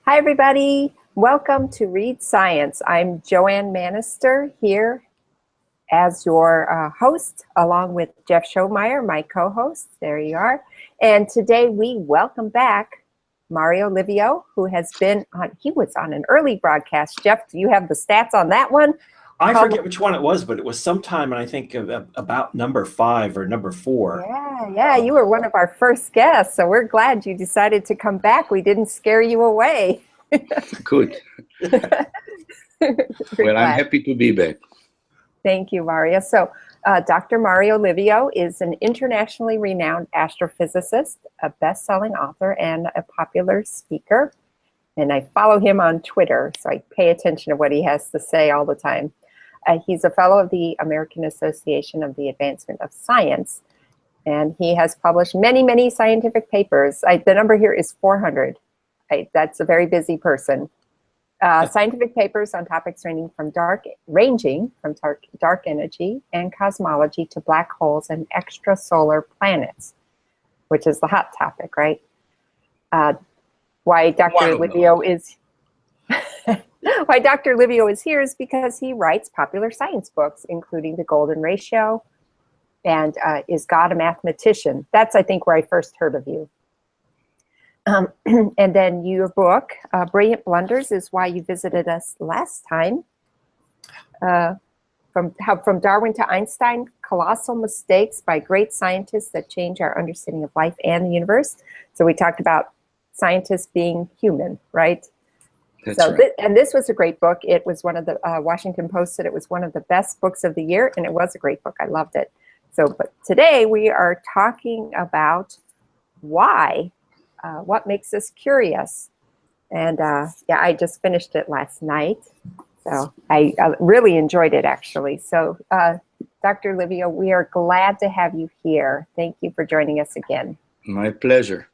Hi, everybody. Welcome to Read Science. I'm Joanne Manister here as your host, along with Jeff Schomeyer, my co-host. There you are. And today we welcome back Mario Livio, who has been on, he was on an early broadcast. Jeff, do you have the stats on that one? I forget which one it was, but it was sometime, and I think about number 5 or number 4. Yeah, you were one of our first guests, so we're glad you decided to come back. We didn't scare you away. Good. Well, I'm happy to be back. Thank you, Mario. So Dr. Mario Livio is an internationally renowned astrophysicist, a best-selling author, and a popular speaker. And I follow him on Twitter, so I pay attention to what he has to say all the time. He's a fellow of the American Association of the Advancement of Science, and he has published many, many scientific papers. The number here is 400. That's a very busy person. Scientific papers on topics ranging from dark energy and cosmology to black holes and extrasolar planets, which is the hot topic, right? Why Dr. Livio is why Dr. Livio is here is because he writes popular science books, including The Golden Ratio and Is God a Mathematician? That's, I think, where I first heard of you. And then your book, Brilliant Blunders, is why you visited us last time. From Darwin to Einstein, Colossal Mistakes by Great Scientists That Change Our Understanding of Life and the Universe. So we talked about scientists being human, right? That's right. And this was a great book. It was one of the, Washington Post said it was one of the best books of the year, and it was a great book. I loved it. But today we are talking about why, what makes us curious. And yeah, I just finished it last night. So I really enjoyed it, actually. So Dr. Livio, we are glad to have you here. Thank you for joining us again. My pleasure.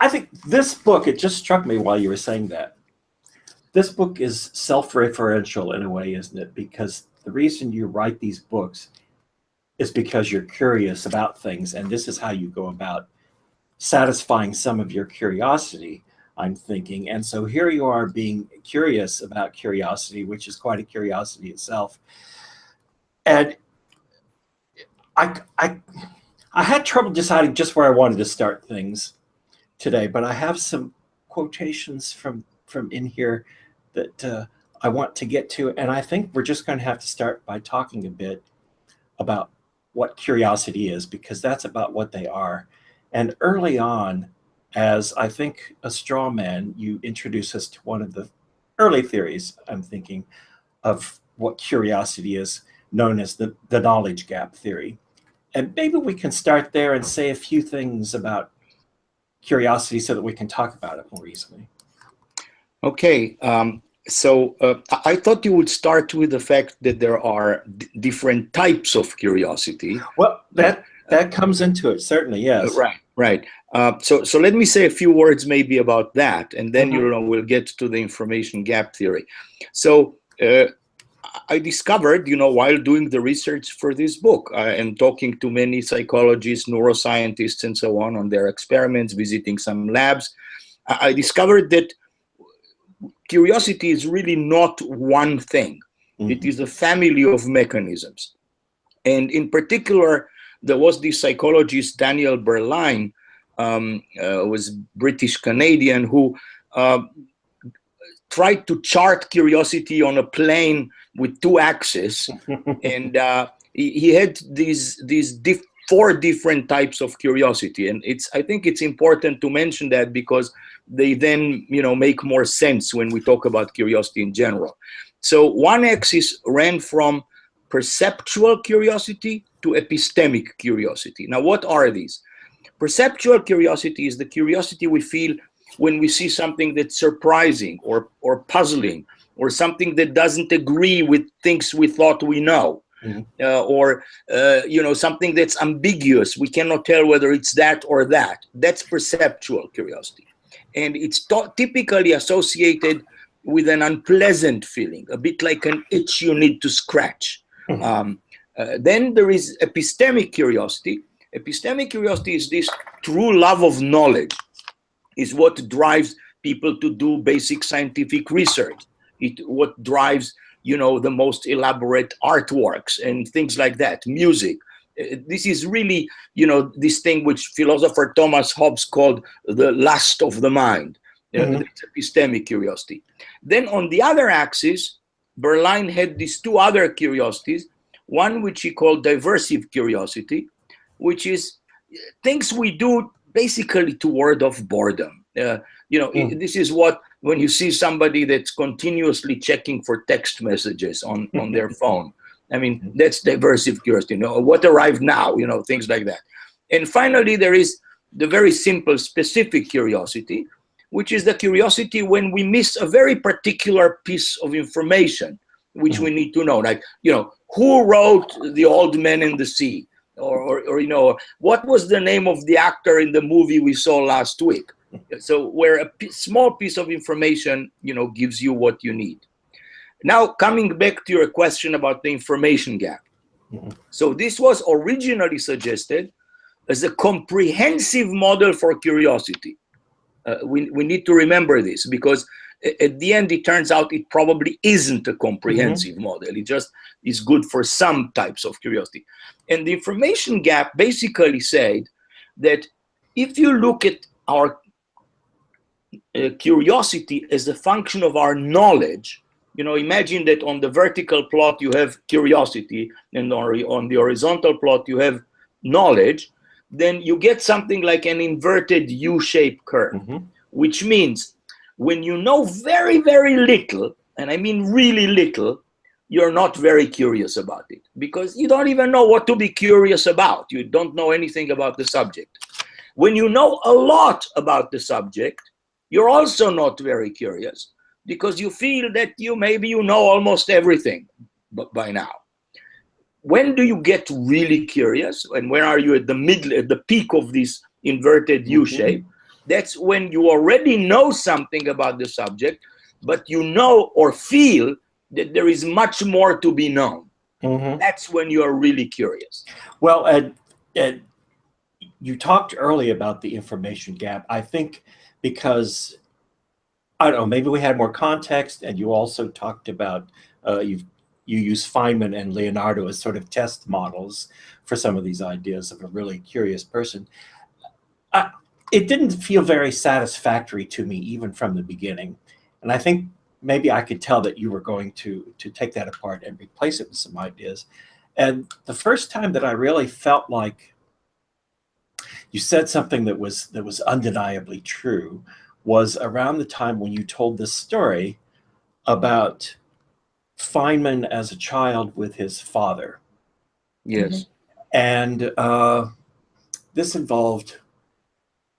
I think this book, it just struck me while you were saying that. This book is self-referential in a way, isn't it? Because the reason you write these books is because you're curious about things, and this is how you go about satisfying some of your curiosity, I'm thinking. And so here you are being curious about curiosity, which is quite a curiosity itself. And I had trouble deciding just where I wanted to start things today, but I have some quotations from in here that I want to get to, and I think we're just going to have to start by talking a bit about what curiosity is, because that's about what they are. And early on, as I think a straw man, you introduce us to one of the early theories, I'm thinking, of what curiosity is, known as the knowledge gap theory. And maybe we can start there and say a few things about curiosity so that we can talk about it more easily. Okay, so I thought you would start with the fact that there are different types of curiosity. Well, that comes into it, certainly, yes. Right. So let me say a few words maybe about that, and then we'll get to the information gap theory. So I discovered, while doing the research for this book and talking to many psychologists, neuroscientists, and so on their experiments, visiting some labs, I discovered that curiosity is really not one thing. It is a family of mechanisms. And in particular, there was this psychologist, Daniel Berline, was British Canadian, who tried to chart curiosity on a plane with 2 axes, and he had these 4 different types of curiosity, and I think it's important to mention that because they then make more sense when we talk about curiosity in general. So one axis ran from perceptual curiosity to epistemic curiosity. Now, what are these? Perceptual curiosity is the curiosity we feel when we see something that's surprising or puzzling, or something that doesn't agree with things we thought we know, or something that's ambiguous. We cannot tell whether it's that or that. That's perceptual curiosity, and it's typically associated with an unpleasant feeling, a bit like an itch you need to scratch. Then there is epistemic curiosity. Epistemic curiosity is this true love of knowledge, is what drives people to do basic scientific research. What drives, you know, the most elaborate artworks and things like that, music. This is really, you know, this thing which philosopher Thomas Hobbes called the lust of the mind, it's epistemic curiosity. Then on the other axis, Berline had these two other curiosities, one which he called diversive curiosity, which is things we do basically to ward off boredom. You know, this is what, when you see somebody that's continuously checking for text messages on their phone, I mean, that's diversive curiosity, you know, what arrived now, you know, things like that. And finally, there is the very simple specific curiosity, which is the curiosity when we miss a very particular piece of information, which we need to know, like, you know, who wrote The Old Man and the Sea? Or you know, what was the name of the actor in the movie we saw last week? So where a small piece of information, you know, gives you what you need. Now, coming back to your question about the information gap. So this was originally suggested as a comprehensive model for curiosity. We need to remember this, because at the end, it turns out it probably isn't a comprehensive model. It just is good for some types of curiosity. And the information gap basically said that if you look at our curiosity as a function of our knowledge, you know, imagine that on the vertical plot you have curiosity, and on the horizontal plot you have knowledge, then you get something like an inverted U-shaped curve, which means when you know very, very little, and I mean really little, you're not very curious about it, because you don't even know what to be curious about. You don't know anything about the subject. When you know a lot about the subject, you're also not very curious, because you feel that maybe you know almost everything by now. When do you get really curious? And when are you at the middle, at the peak of this inverted U shape? That's when you already know something about the subject, but you know or feel that there is much more to be known. That's when you are really curious. Well, Ed, you talked earlier about the information gap. I think because, I don't know, maybe we had more context, and you also talked about, you use Feynman and Leonardo as sort of test models for some of these ideas of a really curious person. It didn't feel very satisfactory to me, even from the beginning. And I think maybe I could tell that you were going to take that apart and replace it with some ideas. And the first time that I really felt like you said something that was undeniably true was around the time when you told this story about Feynman as a child with his father. Yes. And this involved,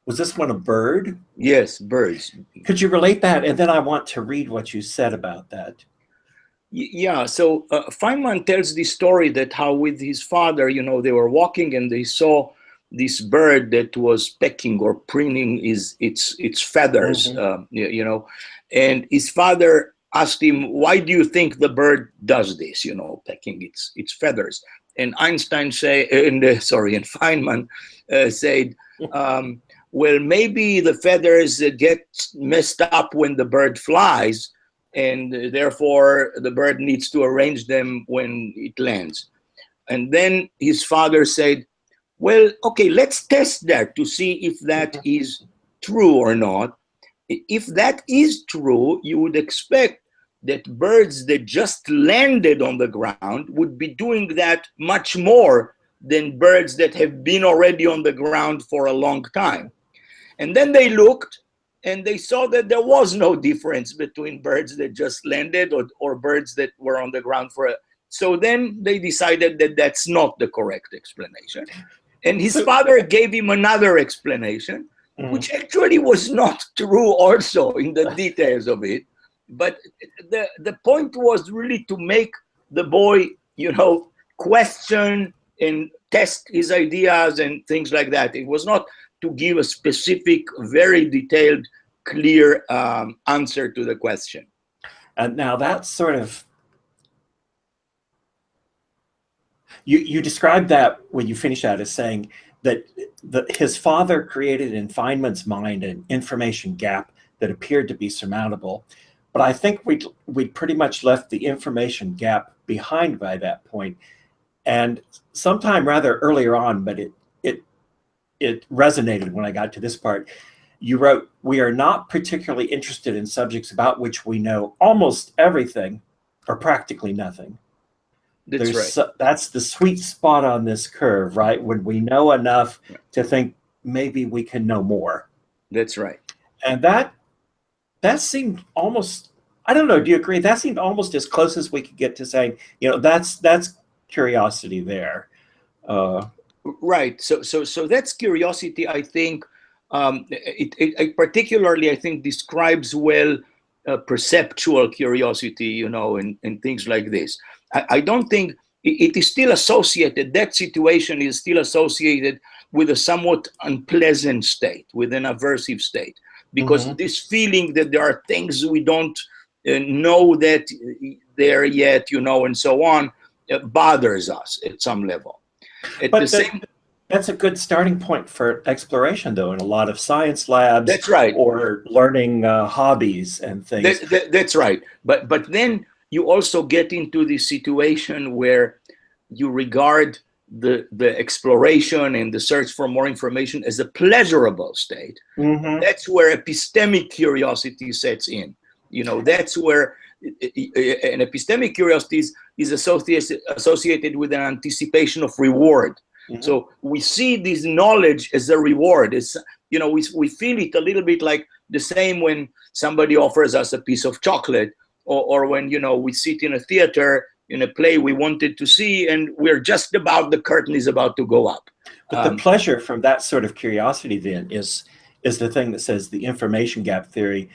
was this one a bird? Yes, birds. Could you relate that? And then I want to read what you said about that. Yeah, so Feynman tells the story that how with his father, you know, they were walking and they saw this bird that was pecking or preening its feathers, you know, and his father asked him, why do you think the bird does this, you know, pecking its feathers? And Einstein and Feynman said, well, maybe the feathers get messed up when the bird flies, and therefore the bird needs to arrange them when it lands. And then his father said, well, okay, let's test that to see if that is true or not. If that is true, you would expect that birds that just landed on the ground would be doing that much more than birds that have been already on the ground for a long time. And then they looked and they saw that there was no difference between birds that just landed or birds that were on the ground for a... So then they decided that that's not the correct explanation. And his father gave him another explanation, which actually was not true also in the details of it. But the point was really to make the boy, you know, question and test his ideas and things like that. It was not to give a specific, very detailed, clear answer to the question. And now that's sort of, you described that when you finish that as saying that his father created in Feynman's mind an information gap that appeared to be surmountable. But I think we'd pretty much left the information gap behind by that point. And sometime rather earlier on, but it resonated when I got to this part. You wrote, "We are not particularly interested in subjects about which we know almost everything or practically nothing." That's right. That's the sweet spot on this curve, right? When we know enough to think maybe we can know more. That's right. And that seemed almost, I don't know, do you agree? That seemed almost as close as we could get to saying, you know, that's curiosity there. Right. So that's curiosity, I think. It particularly, I think, describes well perceptual curiosity, you know, and things like this. I don't think it is still associated, that situation is still associated with a somewhat unpleasant state, with an aversive state, because this feeling that there are things we don't know that they're yet, you know, and so on, bothers us at some level. That's a good starting point for exploration, though, in a lot of science labs. That's right. Or learning hobbies and things. That's right. But then you also get into this situation where you regard the exploration and the search for more information as a pleasurable state. That's where epistemic curiosity sets in. You know, that's where an epistemic curiosity is associated with an anticipation of reward. So we see this knowledge as a reward. It's, you know, we feel it a little bit like the same when somebody offers us a piece of chocolate, or when, you know, we sit in a theater in a play we wanted to see and we're just about, the curtain is about to go up. But the pleasure from that sort of curiosity then is the thing that says the information gap theory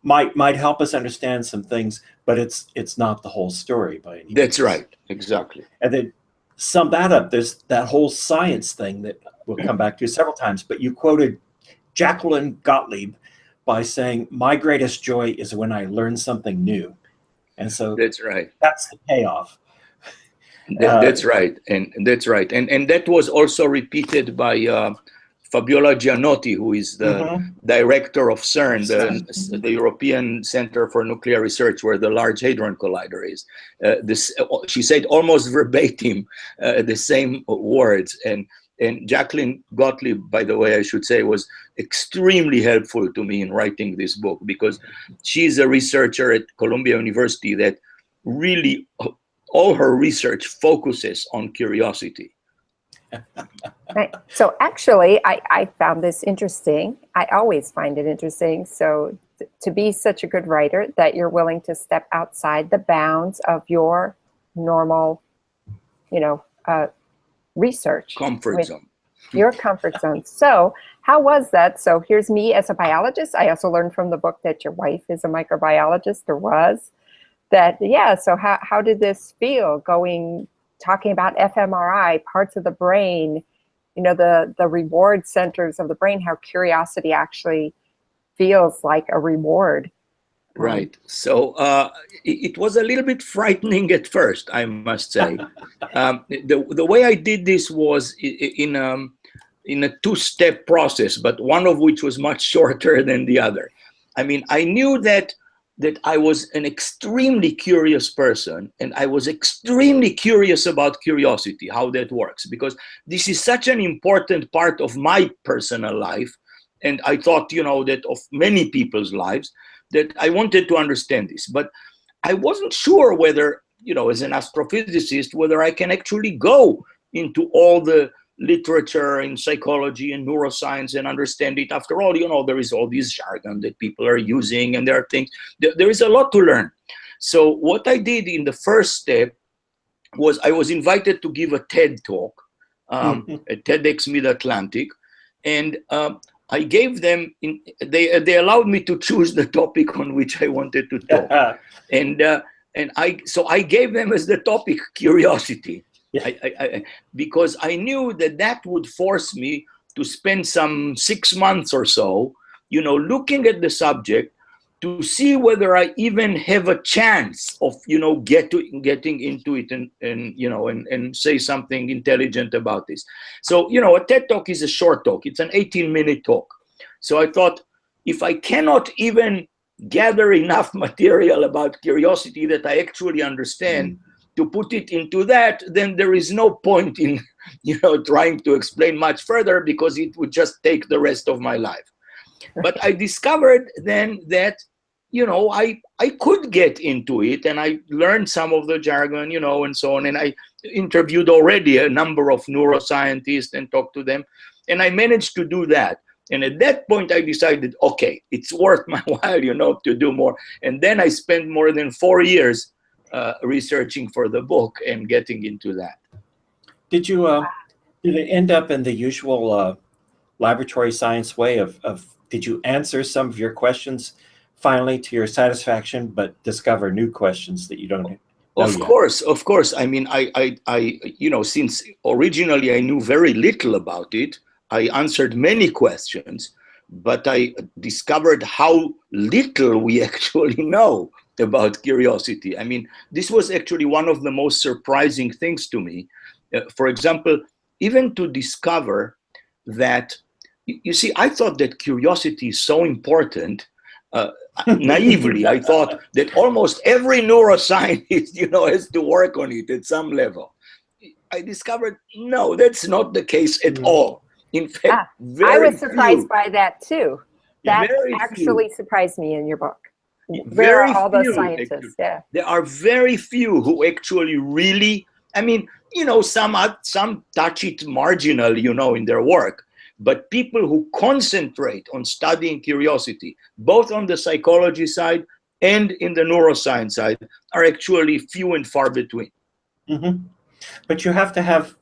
might help us understand some things, but it's not the whole story by any means. That's right. Exactly. And then sum that up, there's that whole science thing that we'll come back to several times, but you quoted Jacqueline Gottlieb by saying, "My greatest joy is when I learn something new." And so that's right. That's the payoff. That's right. And that's right. And that was also repeated by Fabiola Gianotti, who is the director of CERN, the European Center for Nuclear Research, where the Large Hadron Collider is. She said almost verbatim the same words. And Jacqueline Gottlieb, by the way, I should say, was extremely helpful to me in writing this book, because she's a researcher at Columbia University that really, all her research focuses on curiosity. Right. So actually, I found this interesting. I always find it interesting. So to be such a good writer that you're willing to step outside the bounds of your normal, you know, research. Comfort zone. Your comfort zone. So how was that? So here's me as a biologist. I also learned from the book that your wife is a microbiologist, or was. That, yeah, so how did this feel talking about fMRI, parts of the brain, you know, the reward centers of the brain, how curiosity actually feels like a reward. Right. So it was a little bit frightening at first, I must say. The way I did this was in a two-step process, but one of which was much shorter than the other. I mean, I knew that I was an extremely curious person, and I was extremely curious about curiosity, how that works, because this is such an important part of my personal life, and I thought, you know, that of many people's lives, that I wanted to understand this. But I wasn't sure whether, you know, as an astrophysicist, whether I can actually go into all the literature in psychology and neuroscience and understand it. After all, you know, there is all this jargon that people are using, and there are things, there is a lot to learn. So what I did in the first step was I was invited to give a TED talk at TEDx Mid-Atlantic, and I gave them, they allowed me to choose the topic on which I wanted to talk. So I gave them as the topic curiosity. Because I knew that would force me to spend some 6 months or so, you know, looking at the subject to see whether I even have a chance of, you know, getting into it and you know, and say something intelligent about this. So, you know, a TED talk is a short talk. It's an 18-minute talk. So I thought, if I cannot even gather enough material about curiosity that I actually understand to put it into that, then there is no point in, trying to explain much further, because it would just take the rest of my life. But I discovered then that, I could get into it, and I learned some of the jargon, and so on. And I interviewed already a number of neuroscientists and talked to them, and I managed to do that. And at that point, I decided, okay, it's worth my while, to do more. And then I spent more than 4 years researching for the book and getting into that. Did it end up in the usual laboratory science way of did you answer some of your questions finally to your satisfaction, but discover new questions that you don't know Of course. I mean, I since originally I knew very little about it, I answered many questions, but I discovered how little we actually know about curiosity. I mean, this was actually one of the most surprising things to me. For example, even to discover that, you see, I thought that curiosity is so important. Naively, I thought that almost every neuroscientist, has to work on it at some level. I discovered, no, that's not the case at all. In fact, I was surprised by that too. That actually surprised me in your book. Where are all the scientists? Yeah. There are very few who actually really, I mean, some touch it marginal, in their work. But people who concentrate on studying curiosity, both on the psychology side and in the neuroscience side, are actually few and far between. Mm-hmm. But you have to have,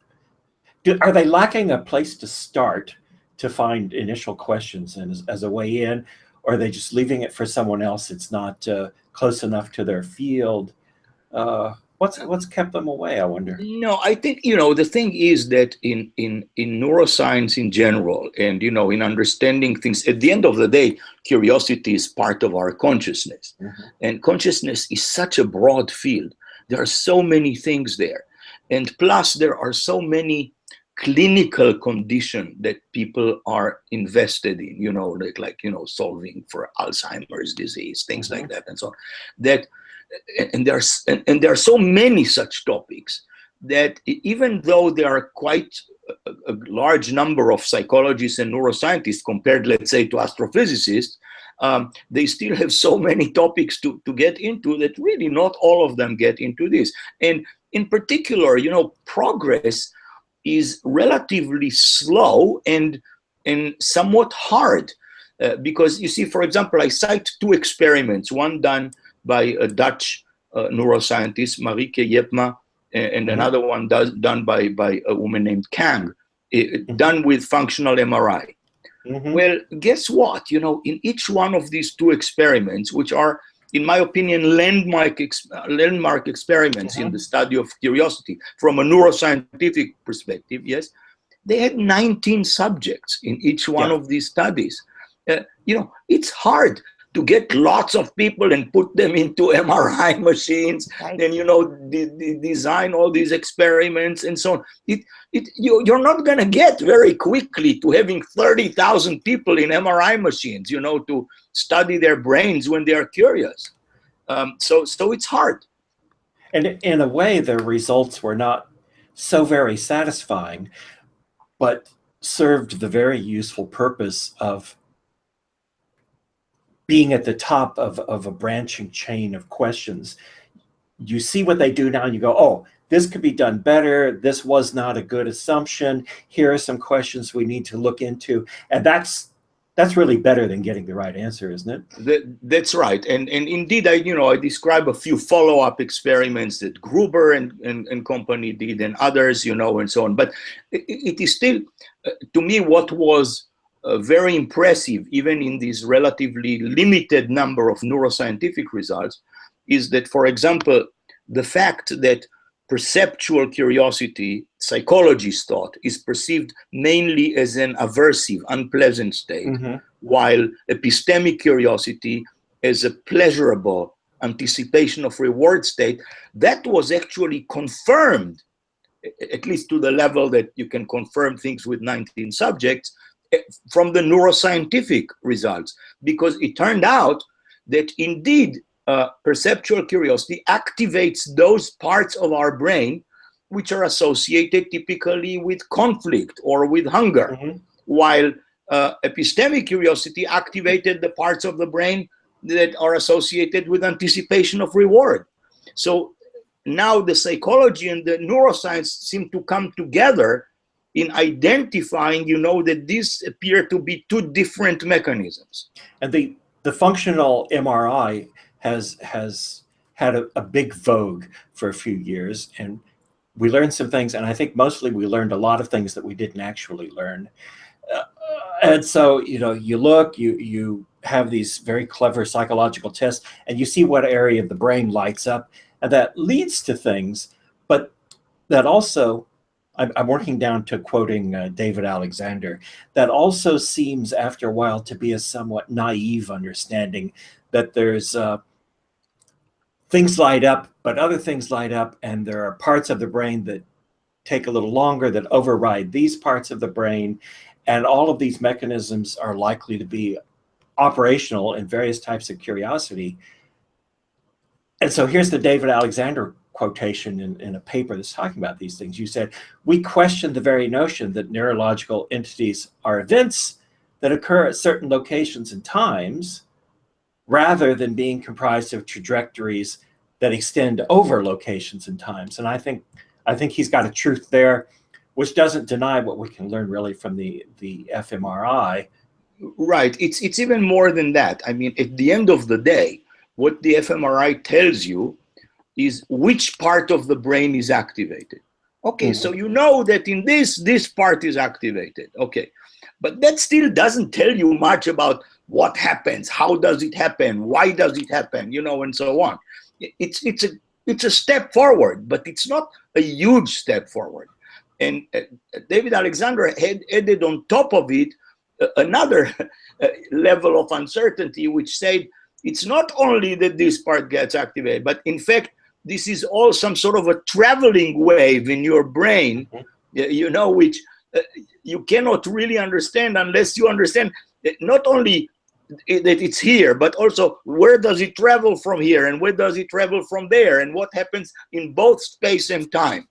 are they lacking a place to start to find initial questions and as a way in, or are they just leaving it for someone else? It's not close enough to their field. What's kept them away, I wonder? No, I think, the thing is that in neuroscience in general, and, in understanding things, at the end of the day, curiosity is part of our consciousness. Mm-hmm. And consciousness is such a broad field. There are so many things there. And plus, there are so many clinical conditions that people are invested in, like solving for Alzheimer's disease, things mm-hmm. like that, and so on. And there are so many such topics that even though there are quite a large number of psychologists and neuroscientists compared, let's say, to astrophysicists, they still have so many topics to get into that really not all of them get into this. And in particular, progress is relatively slow and somewhat hard because, you see, for example, I cite 2 experiments, one done by a Dutch neuroscientist, Marieke Jepma, and mm-hmm. another one done by a woman named Kang, mm-hmm. done with functional MRI. Mm-hmm. Well, guess what? In each one of these 2 experiments, which are, in my opinion, landmark experiments mm-hmm. in the study of curiosity from a neuroscientific perspective, yes, they had 19 subjects in each one of these studies. It's hard to get lots of people and put them into MRI machines, right. And design all these experiments and so on. You're not going to get very quickly to having 30,000 people in MRI machines, to study their brains when they are curious. So it's hard. And in a way, the results were not so very satisfying, but served the very useful purpose of being at the top of a branching chain of questions. You see what they do now and you go, oh, this could be done better. This was not a good assumption. Here are some questions we need to look into. And that's really better than getting the right answer, isn't it? That's right. And indeed, I describe a few follow-up experiments that Gruber and company did and others, and so on. But it is still, to me, what was very impressive, even in this relatively limited number of neuroscientific results, is that, for example, the fact that perceptual curiosity, psychologists thought, is perceived mainly as an aversive, unpleasant state, mm-hmm. while epistemic curiosity as a pleasurable anticipation of reward state, that was actually confirmed, at least to the level that you can confirm things with 19 subjects, from the neuroscientific results, because it turned out that indeed perceptual curiosity activates those parts of our brain which are associated typically with conflict or with hunger, while epistemic curiosity activated the parts of the brain that are associated with anticipation of reward. So now the psychology and the neuroscience seem to come together in identifying, that these appear to be two different mechanisms. And the functional MRI has had a big vogue for a few years, and we learned some things, and I think mostly we learned a lot of things that we didn't actually learn. And so, you look, you have these very clever psychological tests, and you see what area of the brain lights up, and that leads to things, but that also, I'm working down to quoting David Alexander, that also seems after a while to be a somewhat naive understanding that there's things light up, but other things light up, and there are parts of the brain that take a little longer, that override these parts of the brain, and all of these mechanisms are likely to be operational in various types of curiosity. And so here's the David Alexander quotation in a paper that's talking about these things. You said, "We question the very notion that neurological entities are events that occur at certain locations and times, rather than being comprised of trajectories that extend over locations and times." And I think he's got a truth there, which doesn't deny what we can learn really from the fMRI. Right. It's even more than that. I mean, at the end of the day, what the fMRI tells you is which part of the brain is activated. Okay, so you know that in this part is activated. Okay, but that still doesn't tell you much about what happens, how does it happen, why does it happen, and so on. It's a step forward, but it's not a huge step forward. And David Alexander had added on top of it another level of uncertainty, which said it's not only that this part gets activated, but in fact, this is all some sort of a traveling wave in your brain, which you cannot really understand unless you understand that not only that it's here, but also where does it travel from here and where does it travel from there and what happens in both space and time.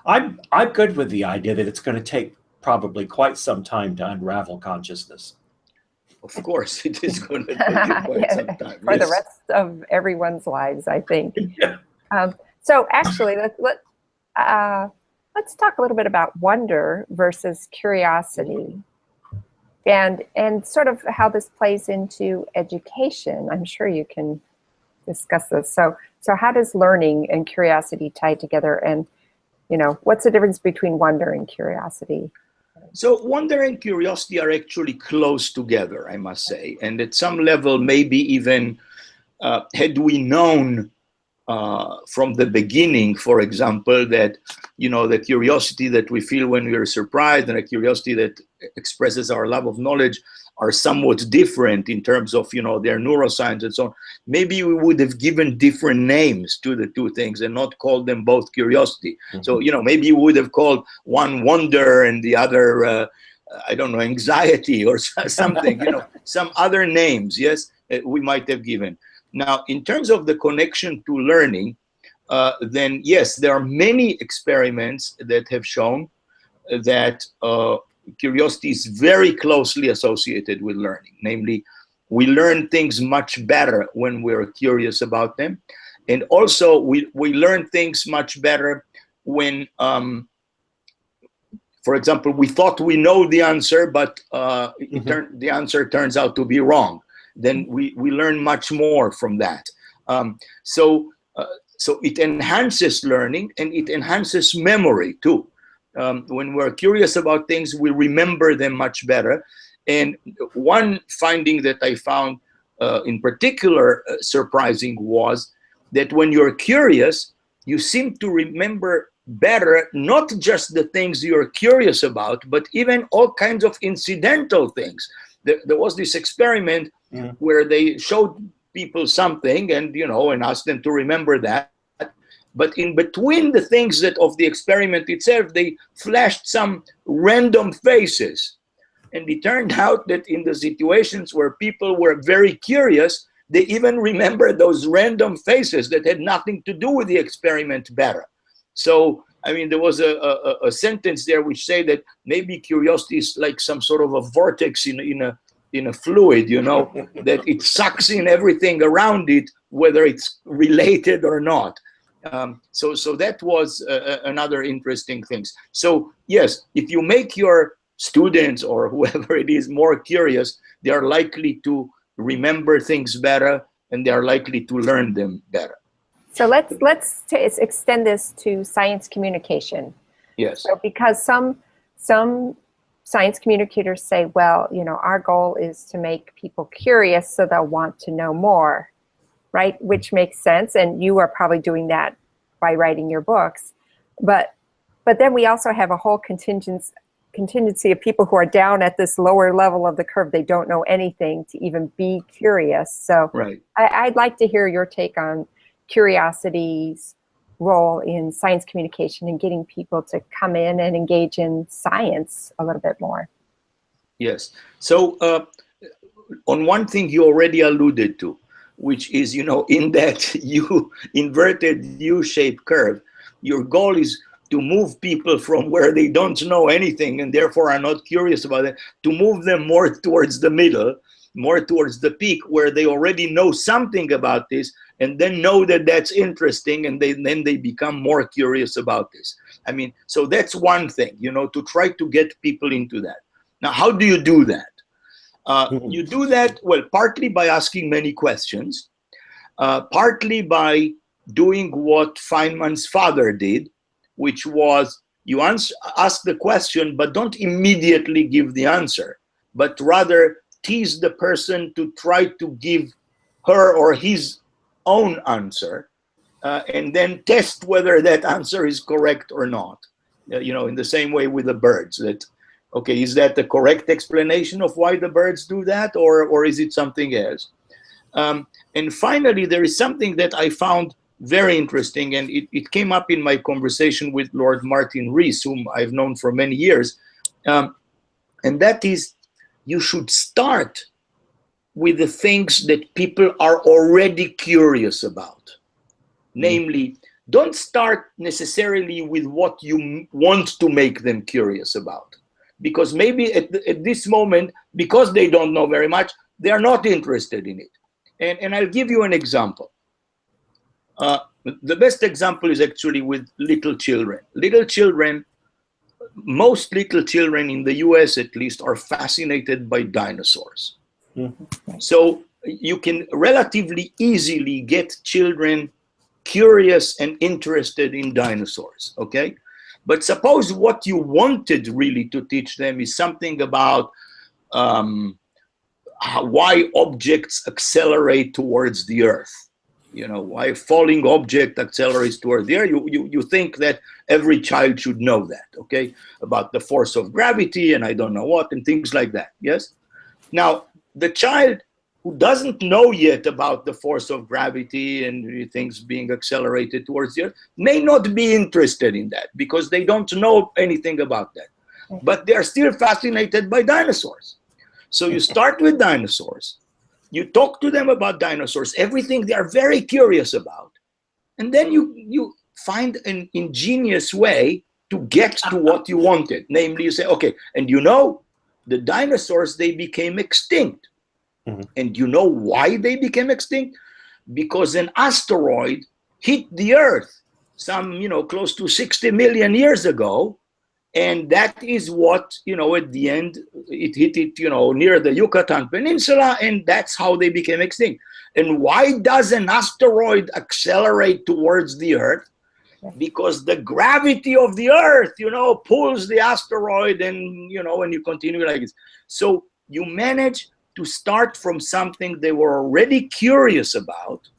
I'm good with the idea that it's going to take probably quite some time to unravel consciousness. Of course, it is going to take quite some time. For the rest of everyone's lives, I think. Yeah. So actually, let's talk a little bit about wonder versus curiosity, and sort of how this plays into education. I'm sure you can discuss this. So how does learning and curiosity tie together, and what's the difference between wonder and curiosity? So wonder and curiosity are actually close together, I must say, and at some level, maybe even had we known from the beginning, for example, that the curiosity that we feel when we are surprised and a curiosity that expresses our love of knowledge are somewhat different in terms of their neuroscience and so on. Maybe we would have given different names to the two things and not called them both curiosity. So maybe you would have called one wonder and the other I don't know, anxiety or something. Some other names. Yes, we might have given. Now, in terms of the connection to learning, then yes, there are many experiments that have shown that curiosity is very closely associated with learning. Namely, we learn things much better when we're curious about them. And also, we learn things much better when, for example, we thought we know the answer, but the answer turns out to be wrong. Then we learn much more from that. So it enhances learning and it enhances memory too. When we're curious about things, we remember them much better. And one finding that I found in particular surprising was that when you're curious, you seem to remember better not just the things you're curious about, but even all kinds of incidental things. There was this experiment where they showed people something and and asked them to remember that. But in between the things that of the experiment itself, they flashed some random faces. And it turned out that in the situations where people were very curious, they even remember those random faces that had nothing to do with the experiment better. So, I mean, there was a sentence there which say that maybe curiosity is like some sort of a vortex in a fluid, you know, that it sucks in everything around it, whether it's related or not. So that was another interesting thing. So yes, if you make your students or whoever it is more curious, they are likely to remember things better, and they are likely to learn them better. So let's extend this to science communication. Yes. So because some science communicators say, well, you know, our goal is to make people curious so they'll want to know more, right? Which makes sense, and you are probably doing that by writing your books. But then we also have a whole contingency of people who are down at this lower level of the curve. They don't know anything to even be curious. So right. I'd like to hear your take on curiosity's role in science communication and getting people to come in and engage in science a little bit more. Yes. So on one thing you already alluded to, which is, you know, in that inverted U-shaped curve, your goal is to move people from where they don't know anything and therefore are not curious about it, to move them more towards the middle, more towards the peak where they already know something about this, and then know that that's interesting, and then they become more curious about this. I mean, so that's one thing, you know, to try to get people into that. Now, how do you do that? You do that, well, partly by asking many questions, partly by doing what Feynman's father did, which was you ask the question, but don't immediately give the answer, but rather tease the person to try to give her or his own answer, and then test whether that answer is correct or not. You know, in the same way with the birds, that, okay, is that the correct explanation of why the birds do that, or is it something else? And finally, there is something that I found very interesting, and it came up in my conversation with Lord Martin Rees, whom I've known for many years, and that is, you should start with the things that people are already curious about. Namely, don't start necessarily with what you want to make them curious about, because maybe at this moment, because they don't know very much, they are not interested in it. And I'll give you an example. The best example is actually with little children. Most little children in the US at least are fascinated by dinosaurs. So you can relatively easily get children curious and interested in dinosaurs, okay? But suppose what you wanted really to teach them is something about why objects accelerate towards the Earth. You know, why a falling object accelerates towards the Earth. You think that every child should know that, okay? About the force of gravity and I don't know what and things like that, yes? Now, the child who doesn't know yet about the force of gravity and things being accelerated towards the Earth may not be interested in that because they don't know anything about that. But they are still fascinated by dinosaurs. So you start with dinosaurs, you talk to them about dinosaurs, everything they are very curious about, and then you find an ingenious way to get to what you wanted. Namely, you say, okay, and you know, the dinosaurs, they became extinct. And you know why they became extinct? Because an asteroid hit the Earth some, you know, close to 60 million years ago. And that is what, you know, at the end, it hit it, you know, near the Yucatan Peninsula, and that's how they became extinct. And why does an asteroid accelerate towards the Earth? Because the gravity of the Earth, you know, pulls the asteroid, and, you know, and you continue like this. So you manage to start from something they were already curious about,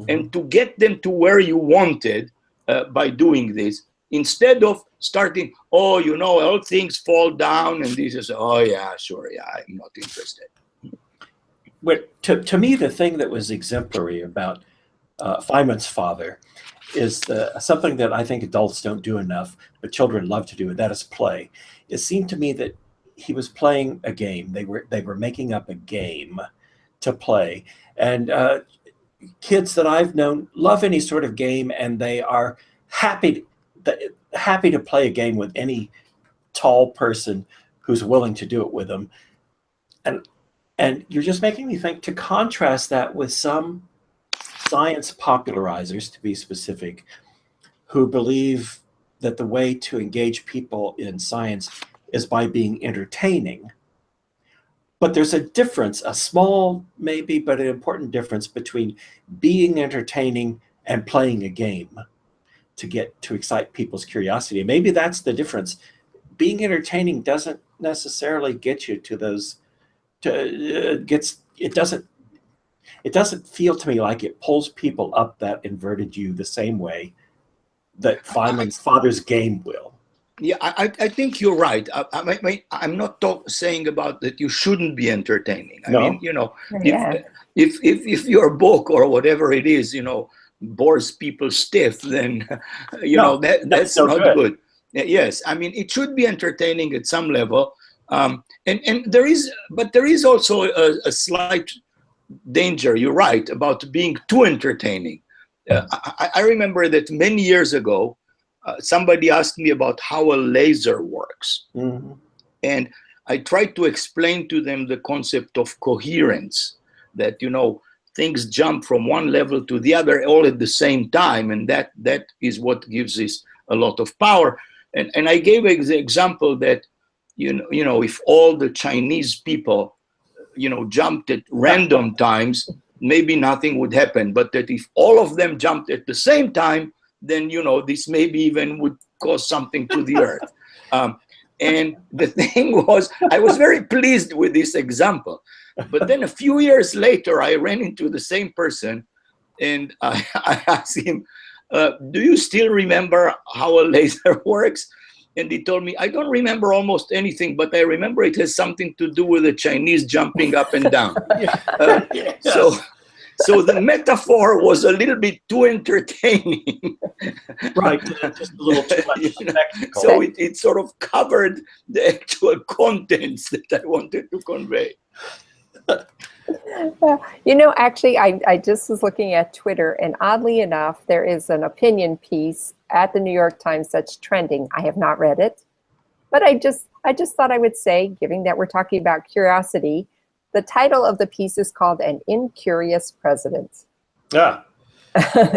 and to get them to where you wanted by doing this, instead of starting, oh, you know, all things fall down, and this is, oh yeah, sure, yeah, I'm not interested. Well, to me, the thing that was exemplary about Feynman's father is something that I think adults don't do enough, but children love to do, and that is play. It seemed to me that he was playing a game. They were making up a game to play, and kids that I've known love any sort of game, and they are happy to play a game with any tall person who's willing to do it with them. And you're just making me think, to contrast that with some science popularizers, to be specific, who believe that the way to engage people in science is by being entertaining. But there's a difference, a small maybe, but an important difference between being entertaining and playing a game to excite people's curiosity. And maybe that's the difference. Being entertaining doesn't necessarily get you to those. It doesn't feel to me like it pulls people up that inverted U the same way that Feynman's father's game will. Yeah, I think you're right. I'm not saying about that you shouldn't be entertaining. I mean, you know, Yeah. if your book or whatever it is, you know, bores people stiff, then you know that's so not good. Yes, I mean, it should be entertaining at some level, and there is also a slight danger. You're right about being too entertaining. I remember that many years ago, somebody asked me about how a laser works. Mm-hmm. And I tried to explain to them the concept of coherence, that, you know, things jump from one level to the other all at the same time. And that is what gives us a lot of power. And I gave the example that, you know, if all the Chinese people, you know, jumped at random times, maybe nothing would happen. But that if all of them jumped at the same time, then, you know, this maybe even would cause something to the earth. And the thing was, I was very pleased with this example. But then a few years later, I ran into the same person, and I asked him, do you still remember how a laser works? And he told me, I don't remember almost anything, but I remember it has something to do with the Chinese jumping up and down. Yes. So the metaphor was a little bit too entertaining. Right, just a little too much technical. So it sort of covered the actual contents that I wanted to convey. You know, actually, I just was looking at Twitter, and oddly enough, there is an opinion piece at the New York Times that's trending. I have not read it, but I just thought I would say, given that we're talking about curiosity, the title of the piece is called "An Incurious President." Yeah.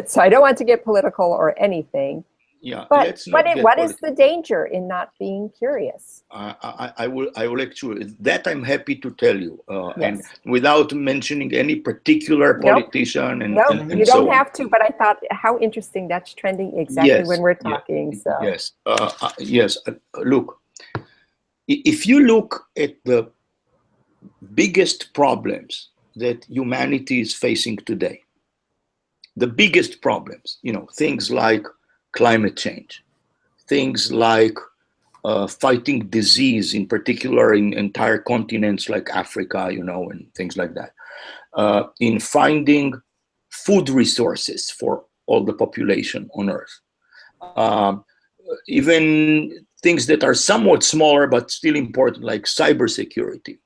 So I don't want to get political or anything. Yeah, But what is the danger in not being curious? I will actually, that I'm happy to tell you, Yes. and without mentioning any particular politician and, No, and you so don't on. have to, but I thought how interesting, that's trending exactly Yes, when we're talking. So Yes, yes. Look, if you look at the biggest problems that humanity is facing today, the biggest problems, you know, things like climate change, things like fighting disease, in particular in entire continents like Africa, you know, and things like that, in finding food resources for all the population on Earth, even things that are somewhat smaller but still important, like cybersecurity,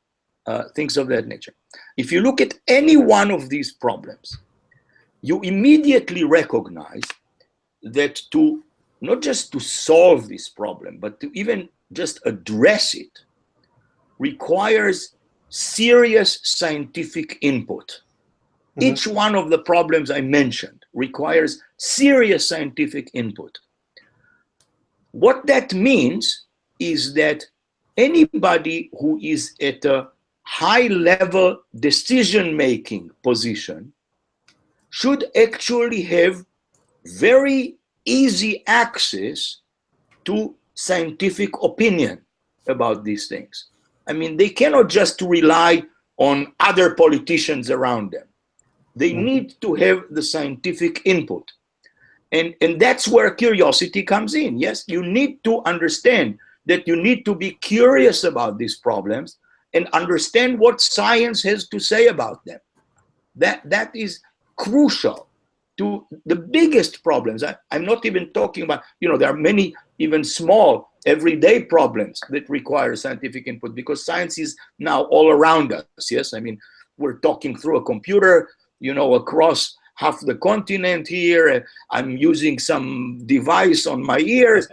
things of that nature. If you look at any one of these problems, you immediately recognize that to not just to solve this problem, but to even just address it requires serious scientific input. Mm-hmm. Each one of the problems I mentioned requires serious scientific input. What that means is that anybody who is at a high-level decision-making position should actually have very easy access to scientific opinion about these things. I mean, they cannot just rely on other politicians around them. They need to have the scientific input. And that's where curiosity comes in. Yes, you need to understand that you need to be curious about these problems and understand what science has to say about them. That is crucial to the biggest problems. I'm not even talking about, you know, there are many even small everyday problems that require scientific input, because science is now all around us. Yes, I mean, we're talking through a computer, across half the continent here. I'm using some device on my ears,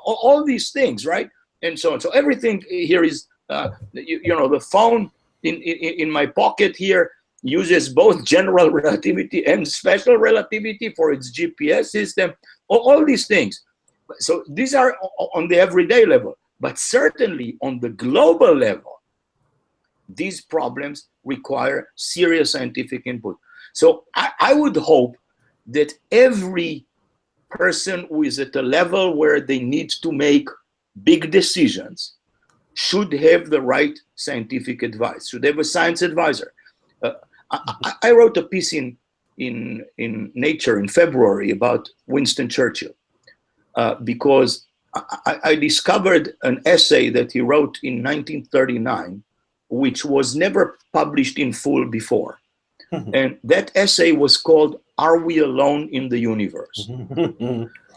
all these things, right? And so on. So everything here is, the phone in my pocket here uses both general relativity and special relativity for its GPS system, all these things. So these are on the everyday level, but certainly on the global level, these problems require serious scientific input. So I would hope that every person who is at a level where they need to make big decisions should have the right scientific advice, should have a science advisor. I wrote a piece in Nature in February about Winston Churchill, because I discovered an essay that he wrote in 1939, which was never published in full before. And that essay was called, "Are We Alone in the Universe?"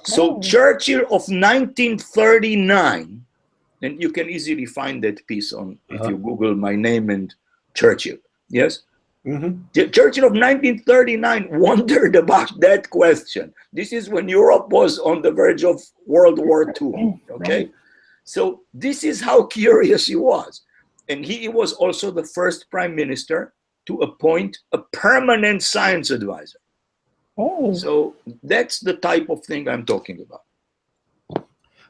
So Churchill of 1939, and you can easily find that piece on, if you Google my name and Churchill, yes? Churchill of 1939 wondered about that question. This is when Europe was on the verge of World War II, okay? So this is how curious he was. And he was also the first prime minister to appoint a permanent science advisor. So that's the type of thing I'm talking about.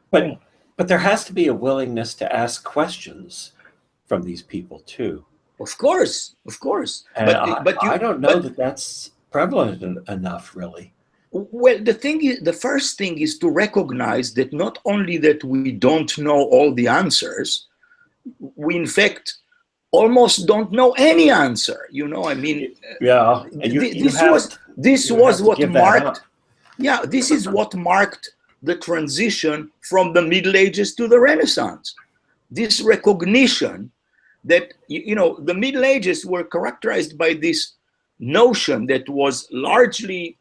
But there has to be a willingness to ask questions from these people too. Of course. And I don't know that that's prevalent enough, really. Well, the first thing is to recognize that not only that we don't know all the answers, we in fact almost don't know any answer. I mean, yeah. This is what marked the transition from the Middle Ages to the Renaissance. This recognition that, the Middle Ages were characterized by this notion that was largely,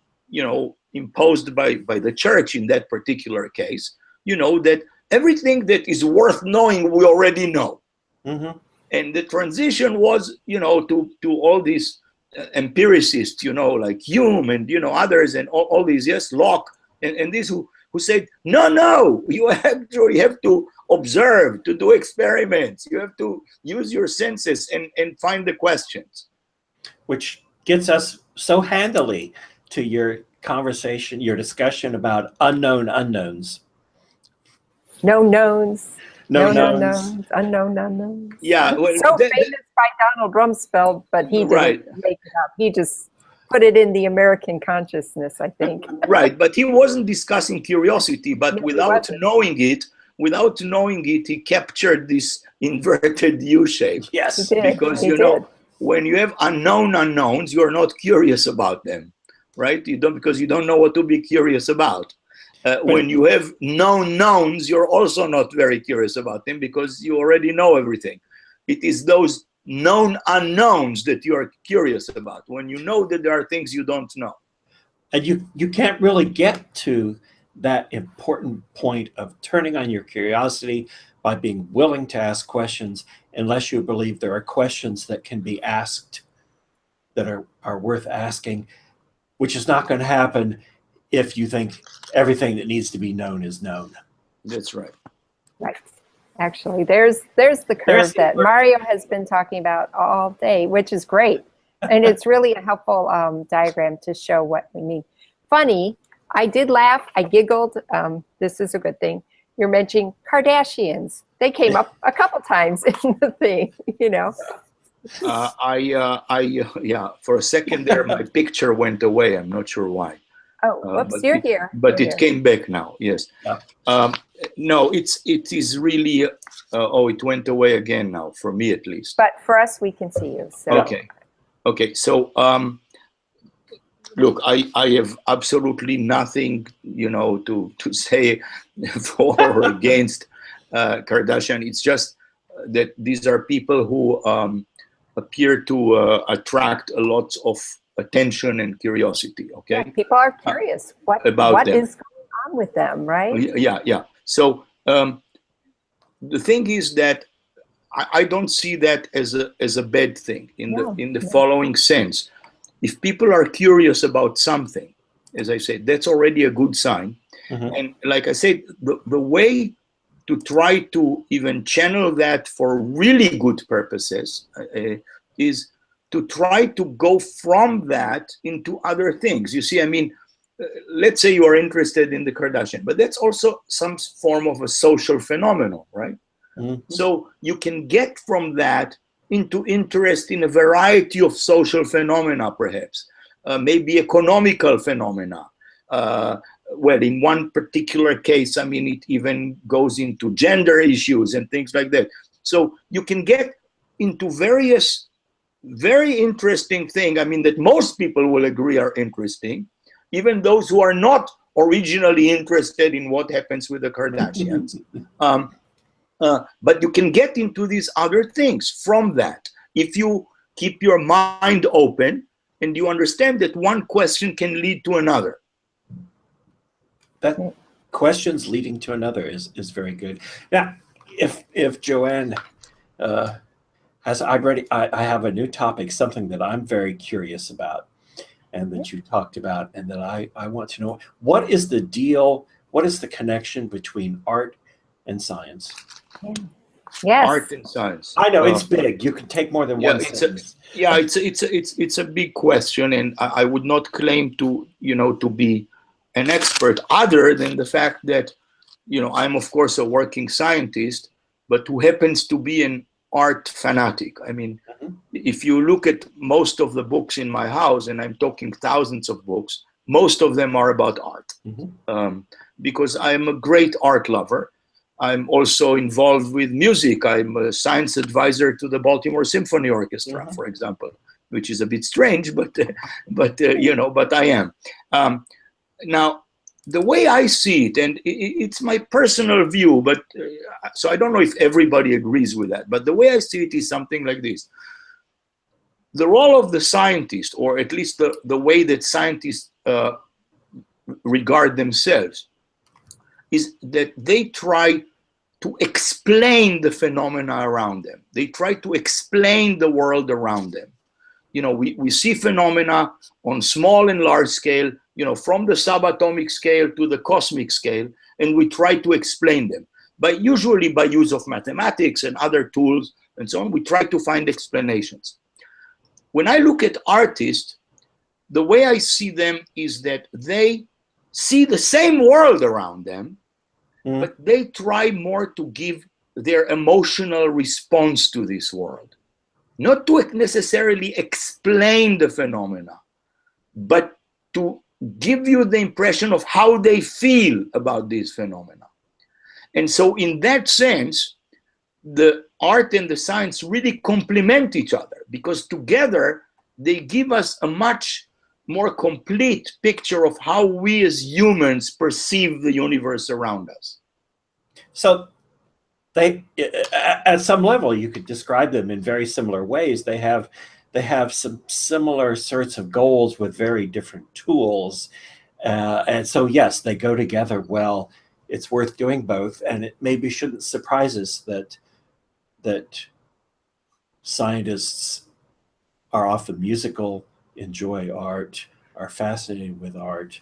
imposed by the church in that particular case, that everything that is worth knowing, we already know. And the transition was, to all these empiricists, like Hume and, others and all these, yes, Locke, and these who said, no, you have to observe, to do experiments. You have to use your senses and find the questions. Which gets us so handily to your conversation, your discussion about unknown unknowns. No knowns. No knowns. Unknown unknowns. Yeah. Well, so famous by Donald Rumsfeld, but he didn't make it up. He just put it in the American consciousness, I think. Right, but he wasn't discussing curiosity, but No, without knowing it, he captured this inverted U shape. Yes, because when you have unknown unknowns, you're not curious about them, right? Because you don't know what to be curious about. When you have known knowns, you're also not very curious about them because you already know everything. It is those known unknowns that you are curious about, when you know that there are things you don't know. And you can't really get to that important point of turning on your curiosity by being willing to ask questions unless you believe there are questions that can be asked that are worth asking, which is not going to happen if you think everything that needs to be known is known. That's right. Right. Actually, there's the curve that Mario has been talking about all day, which is great. And it's really a helpful diagram to show what we mean. Funny, I did laugh, I giggled. This is a good thing. You're mentioning Kardashians. They came up a couple times in the thing, Yeah, for a second there, my picture went away. I'm not sure why. Oh, whoops, you're here. But it came back now, yes. Yeah. No, it is really, it went away again now, for me at least. But for us, we can see you. So. Okay, so look, I have absolutely nothing, to say for or against Kardashian. It's just that these are people who appear to attract a lot of attention and curiosity. Okay, yeah, people are curious. What about what them. is going wrong with them, right? Yeah. So the thing is that I don't see that as a bad thing in the following sense. If people are curious about something, as I said, that's already a good sign. And like I said, the way to try to even channel that for really good purposes is to try to go from that into other things. You see, I mean, let's say you are interested in the Kardashian, but that's also some form of a social phenomenon, right? So you can get from that into interest in a variety of social phenomena, perhaps, maybe economical phenomena. Well, in one particular case, I mean, it even goes into gender issues and things like that. So you can get into various very interesting things, I mean, that most people will agree are interesting, even those who are not originally interested in what happens with the Kardashians. But you can get into these other things from that if you keep your mind open and you understand that one question can lead to another. That questions leading to another is very good. Now, if Joanne has, I have a new topic, something that I'm very curious about, and that you talked about, and that I want to know, what is the deal? What is the connection between art and science? Yes. Art and science. I know it's big. You can take more than one sentence. It's a big question, and I would not claim to be an expert, other than the fact that I'm of course a working scientist, but who happens to be an art fanatic. I mean, if you look at most of the books in my house, and I'm talking thousands of books, most of them are about art, because I'm a great art lover. I'm also involved with music. I'm a science advisor to the Baltimore Symphony Orchestra, for example, which is a bit strange, but I am. Now, the way I see it, and it's my personal view, but so I don't know if everybody agrees with that, but the way I see it is something like this. The role of the scientist, or at least the way that scientists regard themselves, is that they try to explain the phenomena around them. They try to explain the world around them. We see phenomena on small and large scale, from the subatomic scale to the cosmic scale, and we try to explain them. But usually by use of mathematics and other tools and so on, we try to find explanations. When I look at artists, the way I see them is that they see the same world around them, but they try more to give their emotional response to this world. Not to necessarily explain the phenomena, but to give you the impression of how they feel about these phenomena. And so in that sense, the art and the science really complement each other, because together they give us a much more complete picture of how we as humans perceive the universe around us. So they, at some level, you could describe them in very similar ways. They have some similar sorts of goals with very different tools. And so, yes, they go together well. It's worth doing both. And it maybe shouldn't surprise us that scientists are often musical, enjoy art, are fascinated with art.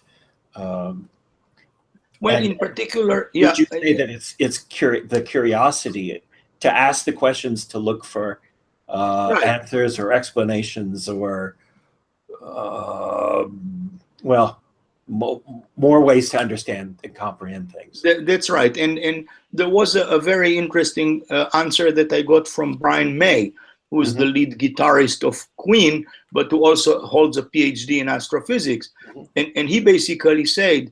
Well, in particular, would you say that it's the curiosity to ask the questions, to look for answers or explanations, or more ways to understand and comprehend things? That's right. And there was a very interesting answer that I got from Brian May, who is the lead guitarist of Queen, but who also holds a PhD in astrophysics. And he basically said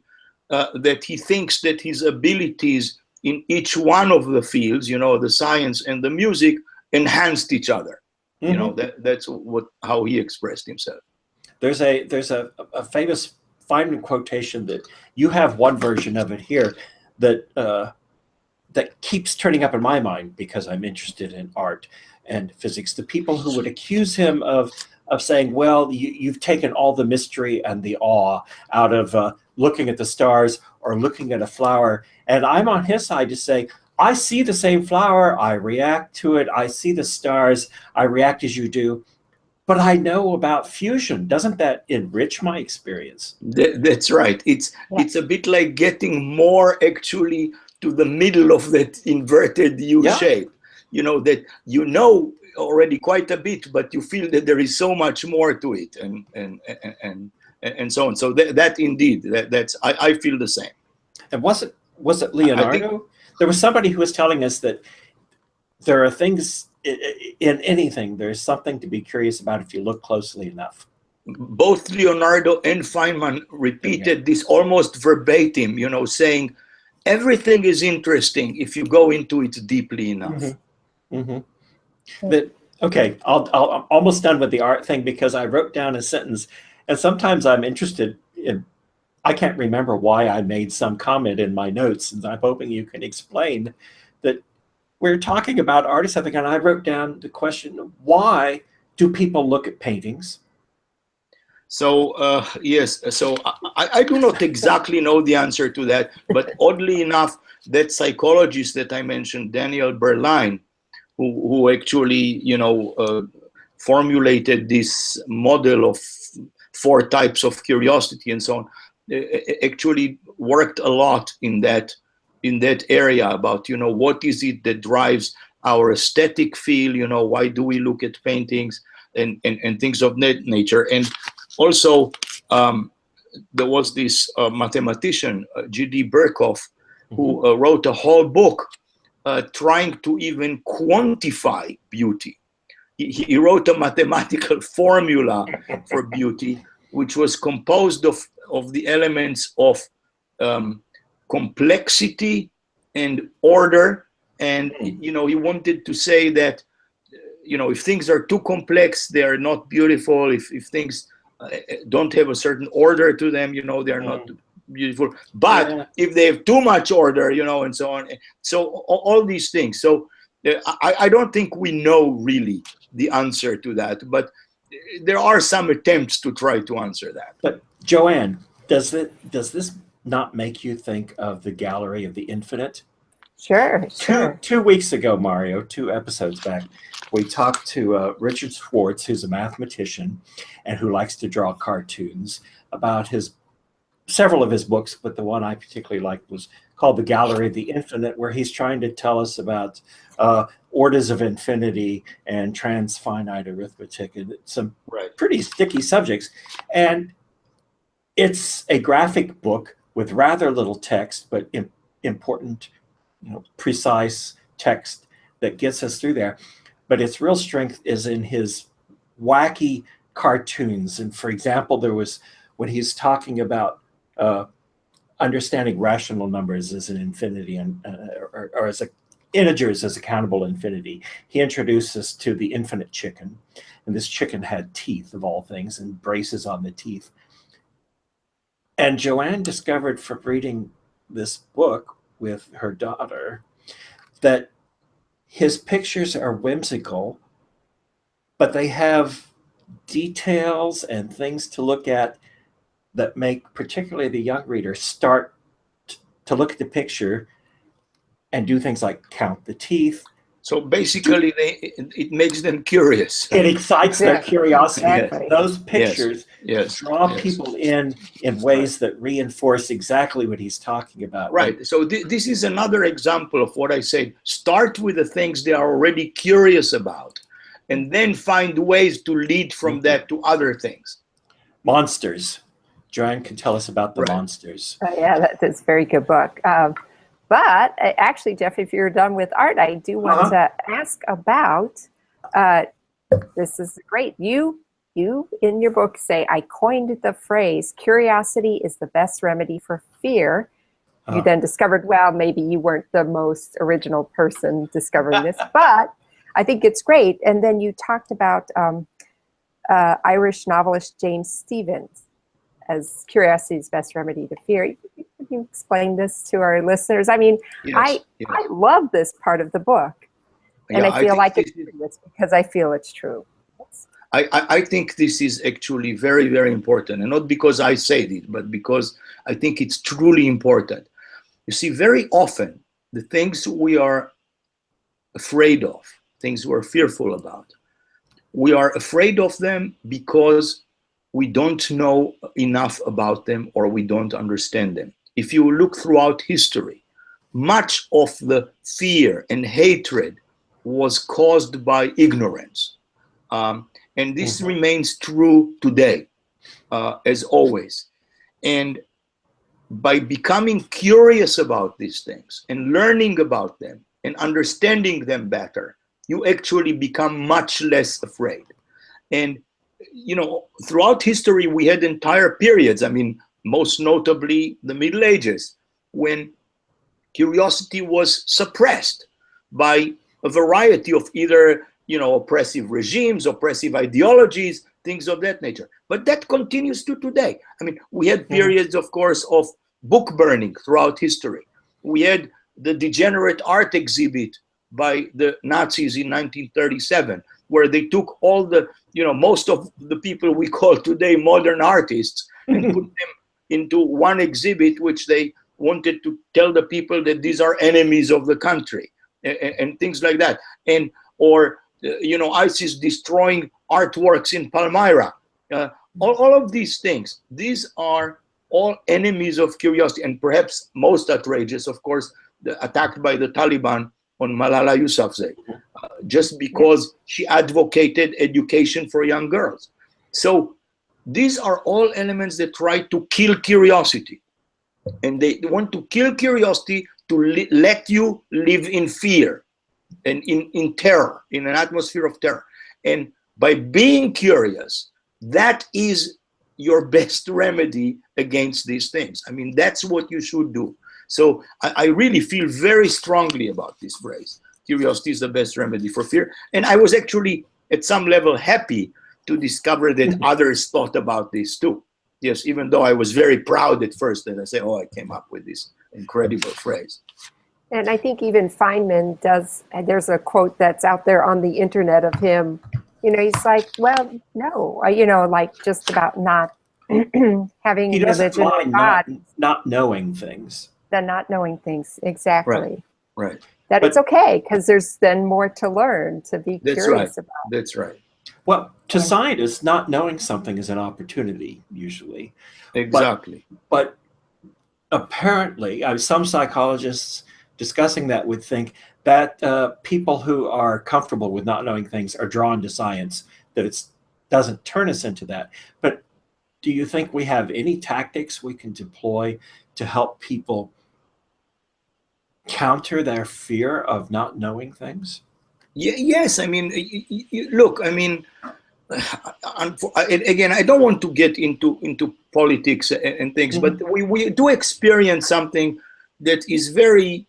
that he thinks that his abilities in each one of the fields, the science and the music, enhanced each other. That's how he expressed himself. There's a famous Feynman quotation that you have one version of it here that keeps turning up in my mind because I'm interested in art and physics. The people who would accuse him of of saying, well, you've taken all the mystery and the awe out of looking at the stars or looking at a flower. And I'm on his side to say, I see the same flower, I react to it, I see the stars, I react as you do, but I know about fusion. Doesn't that enrich my experience? That's right. It's a bit like getting more actually to the middle of that inverted U shape. You know, that you know already quite a bit, but you feel that there is so much more to it, and so on. So that indeed, that's I feel the same. And was it Leonardo? There was somebody who was telling us that there are things in anything, there's something to be curious about if you look closely enough. Both Leonardo and Feynman repeated this almost verbatim, you know, saying everything is interesting if you go into it deeply enough. Okay, I'm almost done with the art thing because I wrote down a sentence, and sometimes I'm interested in, I can't remember why I made some comment in my notes, and I'm hoping you can explain that. We're talking about art or something, and I wrote down the question, why do people look at paintings? So, yes, so I do not exactly know the answer to that, but oddly enough, that psychologist that I mentioned, Daniel Berline, who actually, you know, formulated this model of 4 types of curiosity and so on, actually worked a lot in that area about, you know, what is it that drives our aesthetic feel, you know, why do we look at paintings and things of that nature. And also there was this mathematician, G.D. Birkhoff, who wrote a whole book trying to even quantify beauty. He wrote a mathematical formula for beauty, which was composed of the elements of complexity and order. And, you know, he wanted to say that, you know, if things are too complex, they are not beautiful. If things don't have a certain order to them, you know, they're not beautiful. But if they have too much order, you know, and so on. So all these things. So I don't think we know really the answer to that, but there are some attempts to try to answer that. But Joanne, does this not make you think of the Gallery of the Infinite? Sure. 2 weeks ago, Mario, 2 episodes back, we talked to Richard Schwartz, who's a mathematician and who likes to draw cartoons, about several of his books, but the one I particularly liked was called The Gallery of the Infinite, where he's trying to tell us about orders of infinity and transfinite arithmetic and some pretty sticky subjects. And it's a graphic book with rather little text, but important, you know, precise text that gets us through there. But its real strength is in his wacky cartoons. And for example, there was when he's talking about understanding rational numbers as an infinity and or as integers as a countable infinity, he introduced us to the infinite chicken. And this chicken had teeth, of all things, and braces on the teeth. And Joanne discovered from reading this book with her daughter that his pictures are whimsical, but they have details and things to look at that make particularly the young reader start to look at the picture and do things like count the teeth. So basically, it makes them curious. It excites their curiosity. Exactly. Those pictures draw people in ways that reinforce exactly what he's talking about. Right. So this is another example of what I said. Start with the things they are already curious about, and then find ways to lead from that to other things. Monsters. Joanne can tell us about the monsters. Yeah, that's a very good book. But actually, Jeff, if you're done with art, I do want to ask about, this is great. You in your book say, I coined the phrase, curiosity is the best remedy for fear. You then discovered, well, maybe you weren't the most original person discovering this, but I think it's great. And then you talked about Irish novelist James Stephens as curiosity's best remedy to fear. Can you explain this to our listeners? I mean, I love this part of the book, and I feel like it's true. It's because I feel it's true. I think this is actually very, very important, and not because I say it, but because I think it's truly important. You see, very often the things we are afraid of, things we're fearful about, we are afraid of them because we don't know enough about them or we don't understand them. If you look throughout history, much of the fear and hatred was caused by ignorance. And this remains true today, as always. And by becoming curious about these things and learning about them and understanding them better, you actually become much less afraid. And, you know, throughout history, we had entire periods, I mean, most notably the Middle Ages, when curiosity was suppressed by a variety of either, you know, oppressive regimes, oppressive ideologies, things of that nature. But that continues to today. I mean, we had periods, of course, of book burning throughout history. We had the degenerate art exhibit by the Nazis in 1937, where they took all the, you know, most of the people we call today modern artists and put them into one exhibit, which they wanted to tell the people that these are enemies of the country and things like that. And, or, you know, ISIS destroying artworks in Palmyra. All of these things, these are all enemies of curiosity, and perhaps most outrageous, of course, the attack by the Taliban on Malala Yousafzai, just because she advocated education for young girls. So these are all elements that try to kill curiosity. And they want to kill curiosity to let you live in fear and in terror, in an atmosphere of terror. And by being curious, that is your best remedy against these things. I mean, that's what you should do. So I really feel very strongly about this phrase. Curiosity is the best remedy for fear. And I was actually, at some level, happy to discover that others thought about this too. Yes, even though I was very proud at first that I said, oh, I came up with this incredible phrase. And I think even Feynman does, there's a quote that's out there on the internet of him, you know, he's like, well, no, you know, like just about not having He doesn't religion or mind God. not knowing things. The not knowing things, exactly. Right. That But- it's okay, because there's then more to learn, to be curious about. That's right. Well, to scientists, not knowing something is an opportunity, usually. Exactly. But apparently, some psychologists discussing that would think that people who are comfortable with not knowing things are drawn to science, that it doesn't turn us into that. But do you think we have any tactics we can deploy to help people counter their fear of not knowing things? Yes, I mean, look, I mean, again, I don't want to get into politics and things, but we do experience something that is very,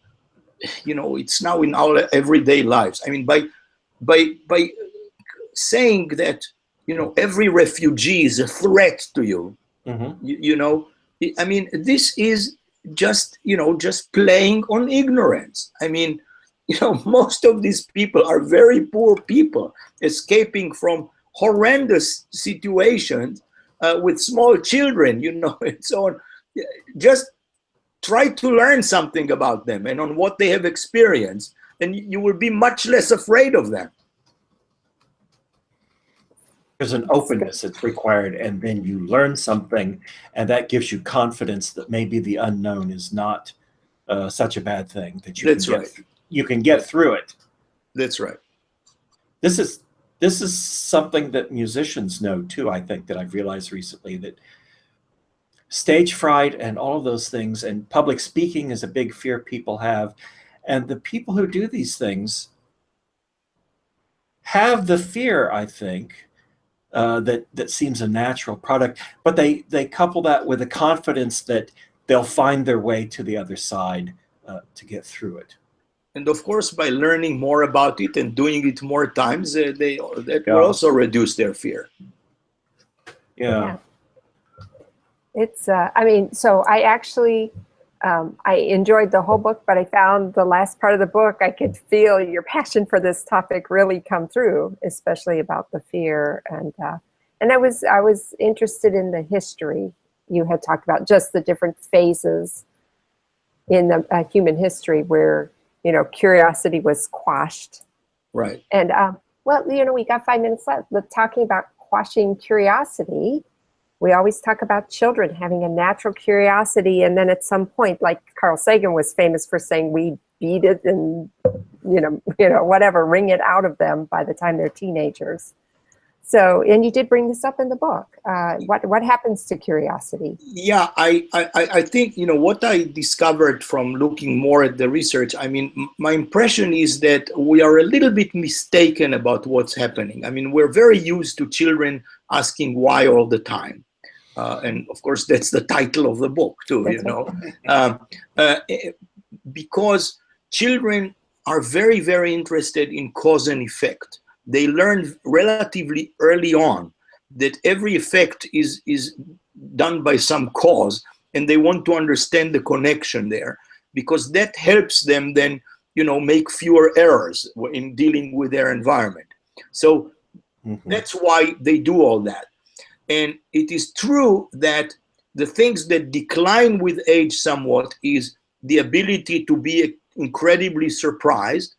you know, it's now in our everyday lives. I mean, by saying that, you know, every refugee is a threat to you, you know, I mean, this is just, you know, just playing on ignorance. I mean, you know, most of these people are very poor people escaping from horrendous situations with small children, you know, and so on. Just try to learn something about them and on what they have experienced, and you will be much less afraid of them. There's an openness that's required, and then you learn something, and that gives you confidence that maybe the unknown is not such a bad thing, that you can get through it. That's right. This is something that musicians know too, I think, that I've realized recently, that stage fright and all of those things, and public speaking is a big fear people have. And the people who do these things have the fear, I think, that seems a natural product, but they couple that with a confidence that they'll find their way to the other side to get through it. And of course, by learning more about it and doing it more times, that will also reduce their fear. Yeah. It's, I mean, so I actually, I enjoyed the whole book, but I found the last part of the book, I could feel your passion for this topic really come through, especially about the fear. And I was interested in the history. You had talked about just the different phases in the human history where, you know, curiosity was quashed. Right. And well, you know, we got 5 minutes left. But talking about quashing curiosity, we always talk about children having a natural curiosity, and then at some point, like Carl Sagan was famous for saying, we beat it and you know whatever, wring it out of them by the time they're teenagers. So, and you did bring this up in the book. What happens to curiosity? Yeah, I think, you know, what I discovered from looking more at the research, I mean, my impression is that we are a little bit mistaken about what's happening. I mean, we're very used to children asking why all the time. And of course, that's the title of the book too, you know, because children are very, very interested in cause and effect. They learn relatively early on that every effect is done by some cause, and they want to understand the connection there, because that helps them then, you know, make fewer errors in dealing with their environment. So that's why they do all that. And it is true that the things that decline with age somewhat is the ability to be incredibly surprised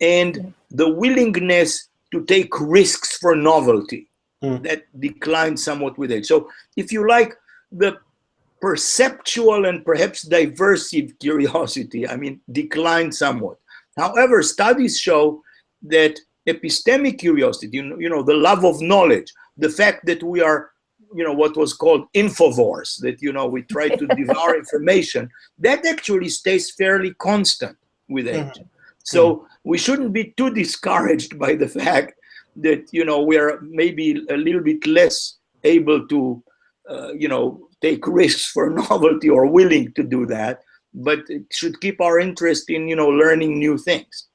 and the willingness to take risks for novelty. That declines somewhat with age. So if you like, the perceptual and perhaps diversive curiosity, I mean, declined somewhat. However, studies show that epistemic curiosity, you know, the love of knowledge, the fact that we are, you know, what was called infovores, that, you know, we try to devour information, that actually stays fairly constant with age. So we shouldn't be too discouraged by the fact that, you know, we are maybe a little bit less able to, you know, take risks for novelty or willing to do that, but it should keep our interest in, you know, learning new things.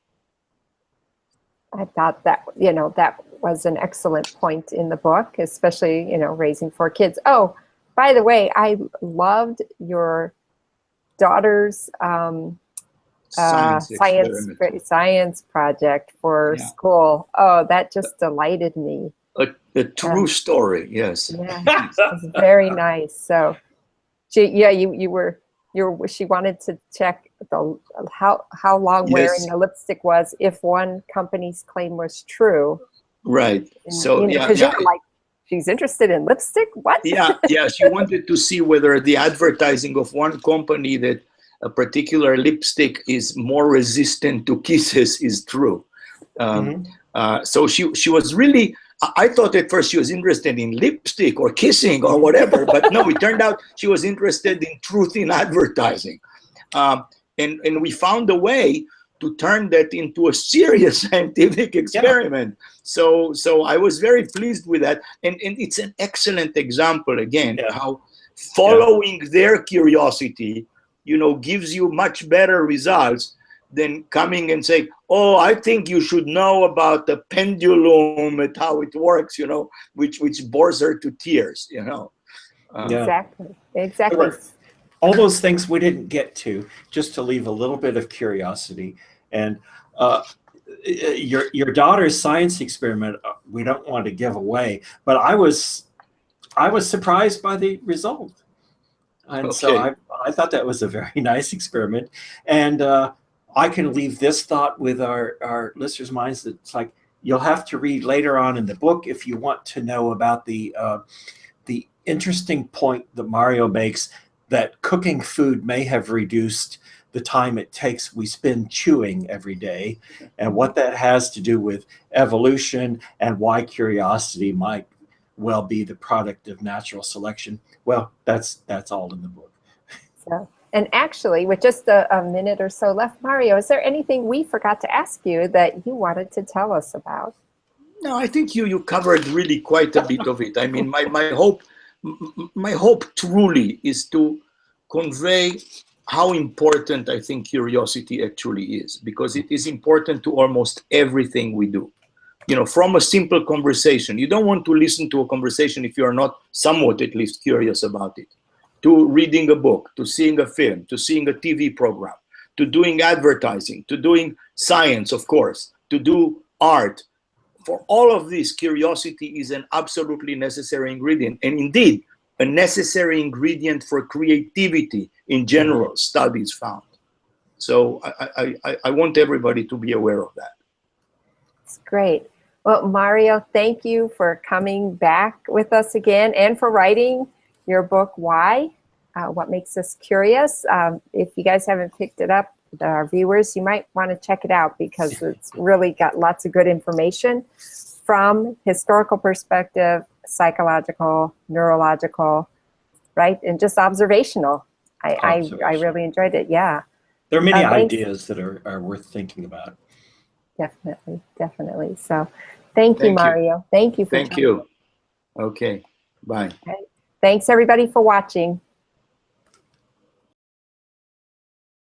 I thought that, you know, that was an excellent point in the book, especially, you know, raising 4 kids. Oh, by the way, I loved your daughter's science project for school. Oh, that just delighted me. A true story, yes. Yeah, it was very nice. So, she wanted to check how long wearing a lipstick was if one company's claim was true. Right. And, so you know, because you're like, she's interested in lipstick. What? Yeah. She wanted to see whether the advertising of one company that a particular lipstick is more resistant to kisses is true. So she was really, I thought at first she was interested in lipstick or kissing or whatever, but no, it turned out she was interested in truth in advertising. And we found a way to turn that into a serious scientific experiment. So I was very pleased with that. And it's an excellent example, again, how following their curiosity, you know, gives you much better results than coming and saying, oh, I think you should know about the pendulum and how it works, you know, which bores her to tears, you know. Exactly. All those things we didn't get to, just to leave a little bit of curiosity. And your daughter's science experiment, we don't want to give away, but I was surprised by the result. And so I thought that was a very nice experiment. And I can leave this thought with our listeners' minds. That it's like, you'll have to read later on in the book if you want to know about the interesting point that Mario makes, that cooking food may have reduced the time it takes we spend chewing every day, and what that has to do with evolution and why curiosity might well be the product of natural selection. Well, that's all in the book. So, and actually, with just a minute or so left, Mario, is there anything we forgot to ask you that you wanted to tell us about? No, I think you covered really quite a bit of it. I mean, my hope truly is to convey how important I think curiosity actually is, because it is important to almost everything we do. You know, from a simple conversation, you don't want to listen to a conversation if you are not somewhat at least curious about it. to reading a book, to seeing a film, to seeing a TV program, to doing advertising, to doing science, of course, to do art. For all of this, curiosity is an absolutely necessary ingredient, and indeed a necessary ingredient for creativity in general, studies found. So I want everybody to be aware of that. It's great. Well, Mario, thank you for coming back with us again and for writing your book, Why? What Makes Us Curious. If you guys haven't picked it up, our viewers, you might want to check it out because it's really got lots of good information from historical perspective, psychological, neurological, right? And just observational. I really enjoyed it. Yeah. There are many Thanks. ideas that are worth thinking about. Definitely, definitely. So thank you, Mario. Thank you for Thank you. Okay, bye. Okay. Thanks everybody for watching.